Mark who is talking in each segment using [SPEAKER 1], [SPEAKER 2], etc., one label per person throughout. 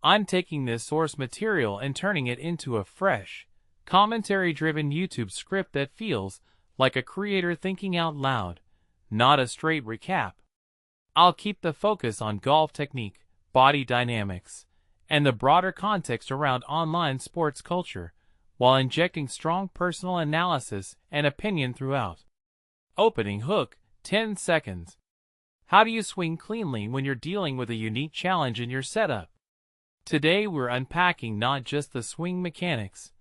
[SPEAKER 1] I'm taking this source material and turning it into a fresh, commentary-driven YouTube script that feels like a creator thinking out loud, not a straight recap. I'll keep the focus on golf technique, body dynamics, and the broader context around online sports culture, while injecting strong personal analysis and opinion throughout. Opening hook, 10 seconds. How do you swing cleanly when you're dealing with a unique challenge in your setup? Today we're unpacking not just the swing mechanics,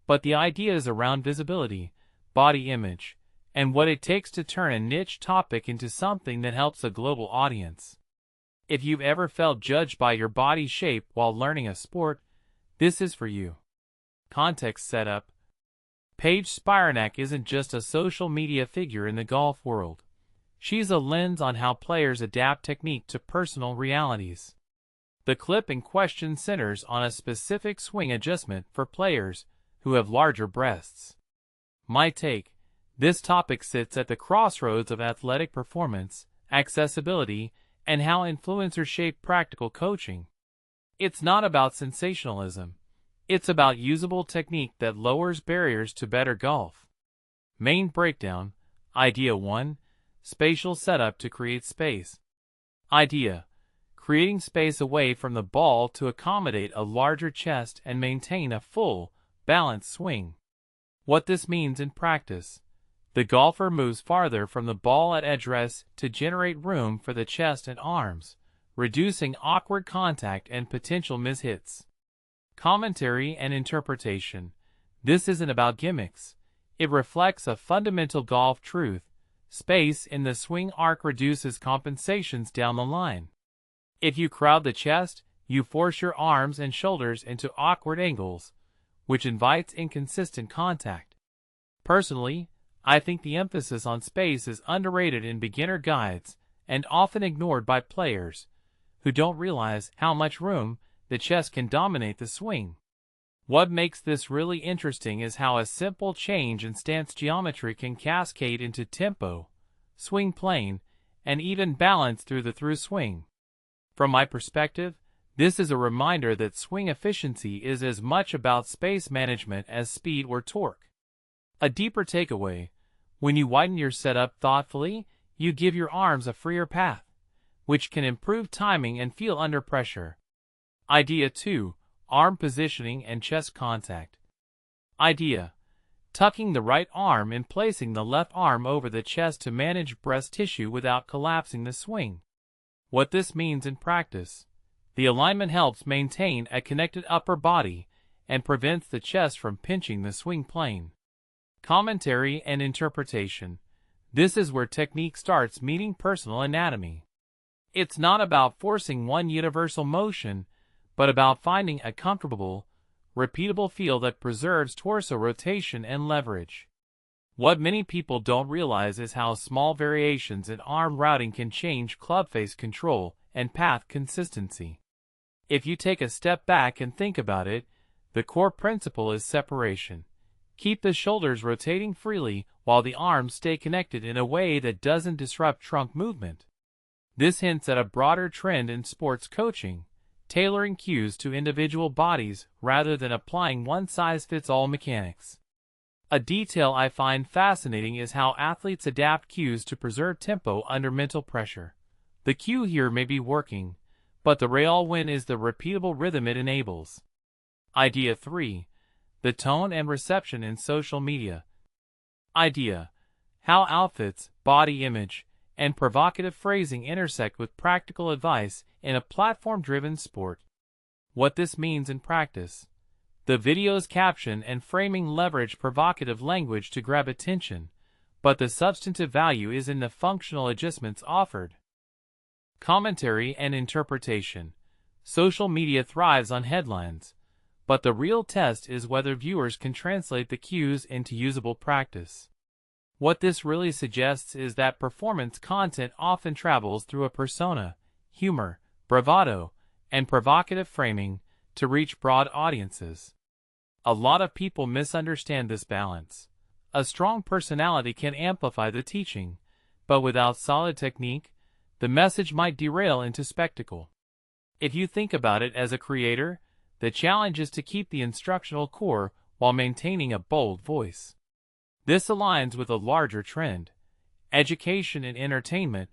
[SPEAKER 1] but the ideas around visibility, body image, and what it takes to turn a niche topic into something that helps a global audience. If you've ever felt judged by your body shape while learning a sport, this is for you. Context setup. Paige Spiranac isn't just a social media figure in the golf world. She's a lens on how players adapt technique to personal realities. The clip in question centers on a specific swing adjustment for players who have larger breasts. My take: this topic sits at the crossroads of athletic performance, accessibility, and how influencers shape practical coaching. It's not about sensationalism. It's about usable technique that lowers barriers to better golf. Main breakdown. Idea 1. Spatial setup to create space. Idea: creating space away from the ball to accommodate a larger chest and maintain a full, balanced swing. What this means in practice: the golfer moves farther from the ball at address to generate room for the chest and arms, reducing awkward contact and potential mishits. Commentary and interpretation. This isn't about gimmicks. It reflects a fundamental golf truth: space in the swing arc reduces compensations down the line. If you crowd the chest, you force your arms and shoulders into awkward angles, which invites inconsistent contact. Personally, I think the emphasis on space is underrated in beginner guides and often ignored by players who don't realize how much room the chest can dominate the swing. What makes this really interesting is how a simple change in stance geometry can cascade into tempo, swing plane, and even balance through the through swing. From my perspective, this is a reminder that swing efficiency is as much about space management as speed or torque. A deeper takeaway: when you widen your setup thoughtfully, you give your arms a freer path, which can improve timing and feel under pressure. Idea 2. Arm positioning and chest contact. Idea: tucking the right arm and placing the left arm over the chest to manage breast tissue without collapsing the swing. What this means in practice: the alignment helps maintain a connected upper body and prevents the chest from pinching the swing plane. Commentary and interpretation. This is where technique starts meeting personal anatomy. It's not about forcing one universal motion, but about finding a comfortable, repeatable feel that preserves torso rotation and leverage. What many people don't realize is how small variations in arm routing can change club face control and path consistency. If you take a step back and think about it, the core principle is separation. Keep the shoulders rotating freely while the arms stay connected in a way that doesn't disrupt trunk movement. This hints at a broader trend in sports coaching: tailoring cues to individual bodies rather than applying one-size-fits-all mechanics. A detail I find fascinating is how athletes adapt cues to preserve tempo under mental pressure. The cue here may be working, but the real win is the repeatable rhythm it enables. Idea 3. The tone and reception in social media. Idea: how outfits, body image, and provocative phrasing intersect with practical advice in a platform-driven sport. What this means in practice: the video's caption and framing leverage provocative language to grab attention, but the substantive value is in the functional adjustments offered. Commentary and interpretation. Social media thrives on headlines, but the real test is whether viewers can translate the cues into usable practice. What this really suggests is that performance content often travels through a persona, humor, bravado, and provocative framing to reach broad audiences. A lot of people misunderstand this balance. A strong personality can amplify the teaching, but without solid technique, the message might derail into spectacle. If you think about it as a creator, the challenge is to keep the instructional core while maintaining a bold voice. This aligns with a larger trend: education and entertainment,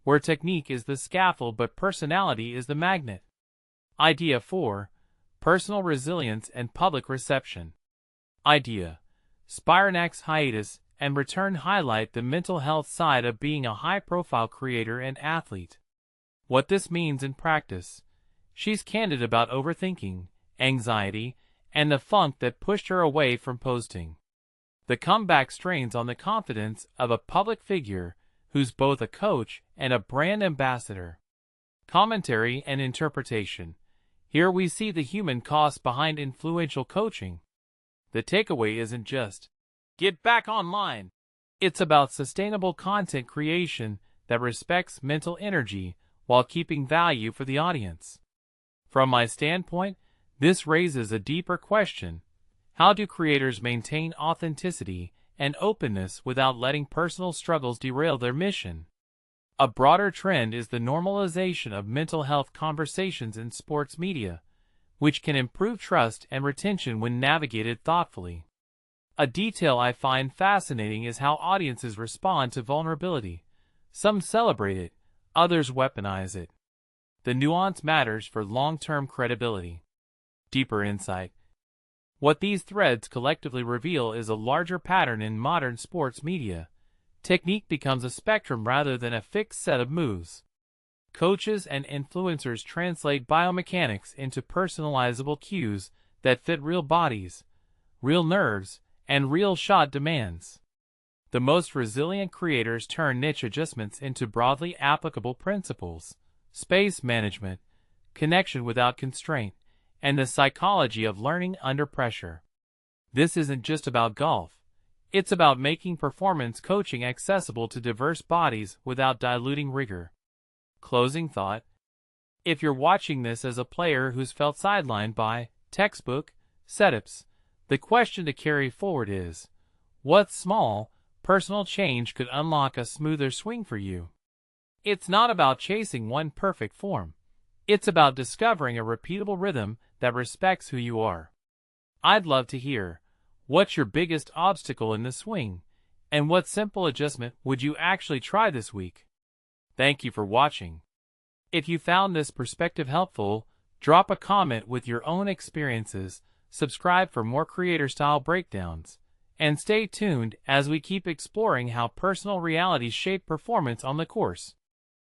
[SPEAKER 1] where technique is the scaffold but personality is the magnet. Idea 4. Personal resilience and public reception. Idea: Spiranac's hiatus and return highlight the mental health side of being a high-profile creator and athlete. What this means in practice: she's candid about overthinking, anxiety, and the funk that pushed her away from posting. The comeback strains on the confidence of a public figure who's both a coach and a brand ambassador. Commentary and interpretation. Here we see the human cost behind influential coaching. The takeaway isn't just, "Get back online." It's about sustainable content creation that respects mental energy while keeping value for the audience. From my standpoint, this raises a deeper question: how do creators maintain authenticity and openness without letting personal struggles derail their mission? A broader trend is the normalization of mental health conversations in sports media, which can improve trust and retention when navigated thoughtfully. A detail I find fascinating is how audiences respond to vulnerability. Some celebrate it, others weaponize it. The nuance matters for long-term credibility. Deeper insight. What these threads collectively reveal is a larger pattern in modern sports media. Technique becomes a spectrum rather than a fixed set of moves. Coaches and influencers translate biomechanics into personalizable cues that fit real bodies, real nerves, and real shot demands. The most resilient creators turn niche adjustments into broadly applicable principles: space management, connection without constraint, and the psychology of learning under pressure. This isn't just about golf. It's about making performance coaching accessible to diverse bodies without diluting rigor. Closing thought. If you're watching this as a player who's felt sidelined by textbook setups, the question to carry forward is, what small, personal change could unlock a smoother swing for you? It's not about chasing one perfect form. It's about discovering a repeatable rhythm that respects who you are. I'd love to hear, what's your biggest obstacle in the swing, and what simple adjustment would you actually try this week? Thank you for watching. If you found this perspective helpful, drop a comment with your own experiences, subscribe for more creator-style breakdowns, and stay tuned as we keep exploring how personal realities shape performance on the course.